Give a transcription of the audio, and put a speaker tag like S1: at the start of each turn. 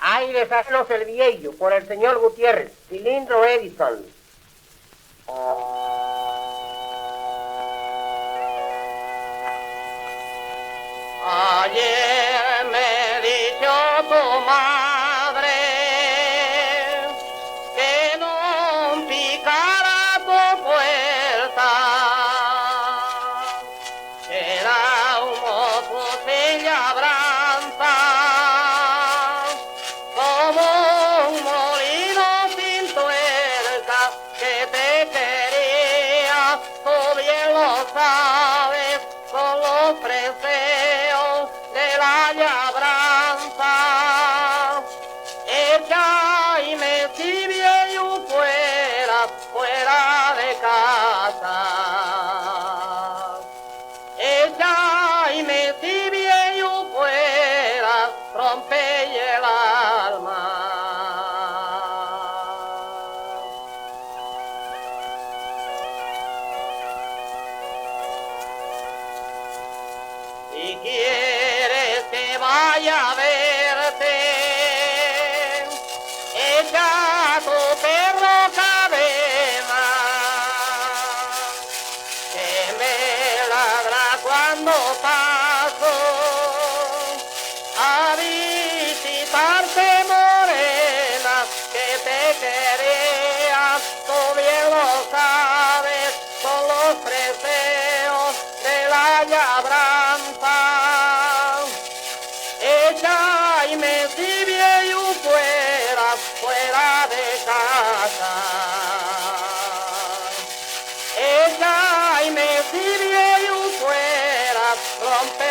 S1: Ay, deshácenos el viejo por el señor Gutiérrez, cilindro Edison.
S2: Ayer me dijo tu madre que no picara tu puerta, era un mozo sin labranza, como un molino sin tuerca, que te quería, tú bien lo sabes, con los preseos de la labranza. Ella y me sirve yo fuera de casa. Ella y me sirve yo fuera, rompe el alma. Si quieres que vaya a verte, echa tu perro cadena, que me ladra cuando paso a visitarte, morena, que te quería, tú bien lo sabes, con los preseos de la labranza. Ella y me sirve yo fuera de casa. Ella y me sirve yo fuera, rompe